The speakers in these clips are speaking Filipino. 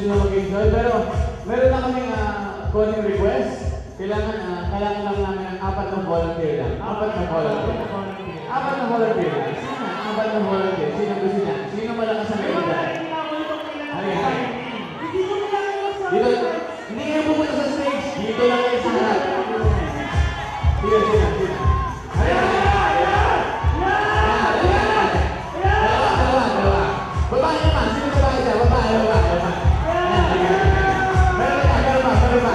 sila mag-enjoy. Pero meron na kaming calling request. Kailangan lang namin ng 4 na volunteer lang. 4 na volunteer. 4 na volunteer. Sino? 4 na volunteer. Sino gusto niya? Sino malakas ang kailangan? Halika. Dito, hindi kayo pupunta sa stage. Dito lang kayo sa harap. Dito. Halika. Babae naman, sino babae siya? Babae. Meron pa.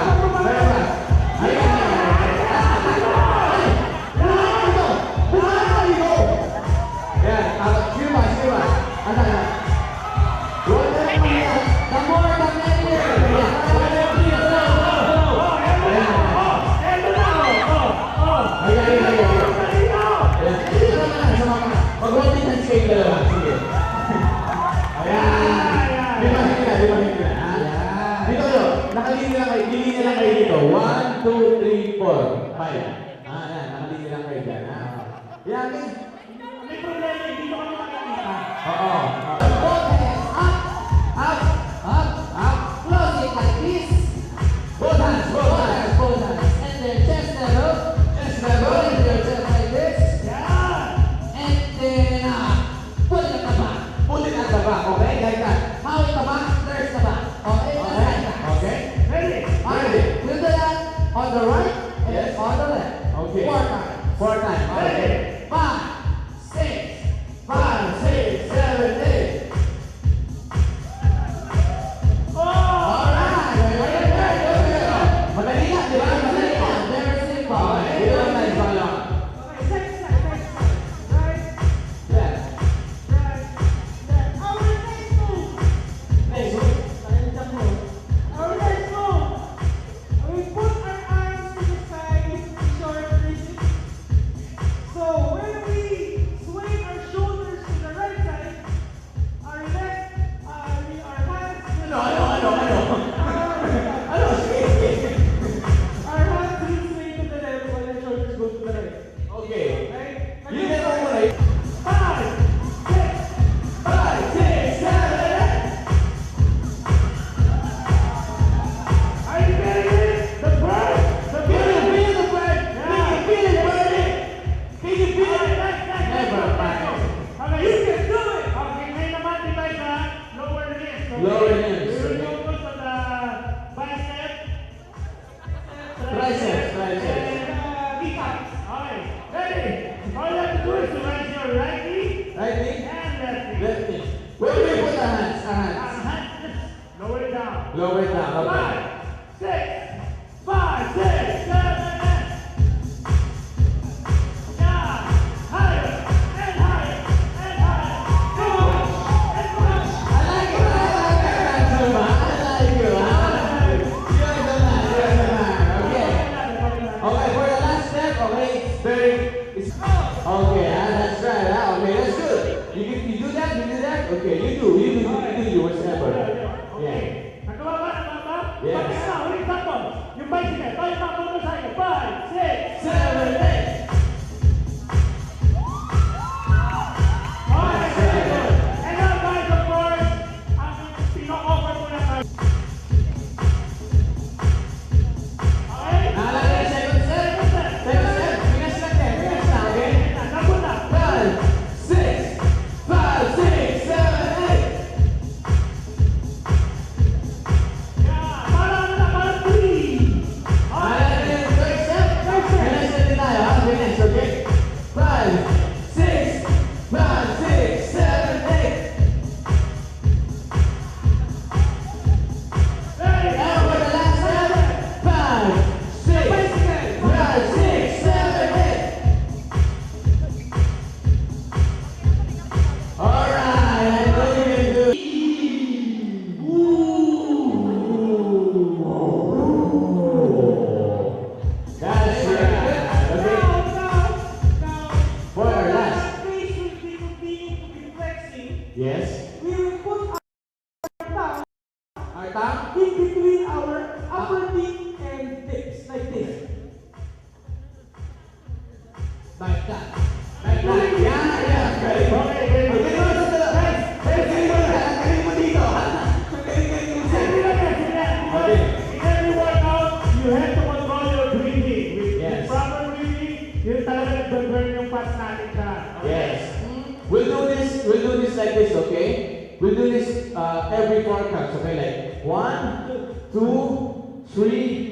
Nakalinya lang kayo dito. 1, 2, 3, 4, 5. Nakalinya lang kayo dyan. Yan. May problema, hindi ko kami makikita. Oo. Both hands up. Close it like this. Both hands. And then chest level. Rolling your chest like this. Yeah. And then put it at the back. Okay, like that. How in the back? There's the back. Okay, just like that. Okay. Ready? Alright, we'll do that on the right and Yes. on the left. Okay. 4 times. 4 times. Okay. 5, 6, 7, 8. Alright, Madali nga, di ba? Madali nga. very simple. Okay, dito lang tayo sa lang. Okay, side. Right, Left. left. Our next move. Next. Our next move. We put our arms to the side, short wrists. So when we swing our shoulders to the right side, our hands will Ano? Sige. our hands will swing to the left while the shoulders go to the right. Okay. Okay? Yun na ako muna. 5, 6, 5, 6, 7, 8. are you getting it? The bird! The bird! Feel the bird. Feel it, birdie. Can you feel it? Never mind. Okay, you can do it! Okay, ngayon naman, divide na lower knees. Okay? Lower knees. We will focus on the bicep, Triceps. and biceps. Okay, ready? All you have to do is to raise your right knee Right knee. and left knee. Left knee. Where do we put our hands? Hands, just lower it down. Lower it down. Okay. 5, 6, 7, 8. Yeah, higher and higher and higher. Push and push. I like it. Zumba. I like you. You're the man. Okay. Okay, for the last step, okay, okay, that's right. Okay, that's good. You do that. Okay, you do whatever. Yeah. Nagawa ba? Yes. Pati na, ulit takbo. Yung bicycle, tayo pa motorcycle. 5, 6, 7, 8. Okay, very good. And now guys, of course, ang pino-offer ko na kayo. Okay? Naalala yung second step? Second step. Finish lang din. Finish na, okay? Nagod na. 5, 6, 7, 8. Yeah, para 3. Naalala yung third step? Finish na din tayo, ha? Finish, okay? 5, 6, 7, 8. Ready? And for the last step, 5, 6, 7, 8. Alright, I know you can do it. That's right. Okay, Now, for our last. our face will be continuing to be flexing. Yes. We will put our thumb Our tongue. in between our upper teeth and tips, like this. Like that. Like that. Yeah. Very good. Okay, very good. Okay, no, no, no, no. Hey, galing mo na. Galing mo dito. Galing mo. every 4 counts. Okay, like 1, 2, 3,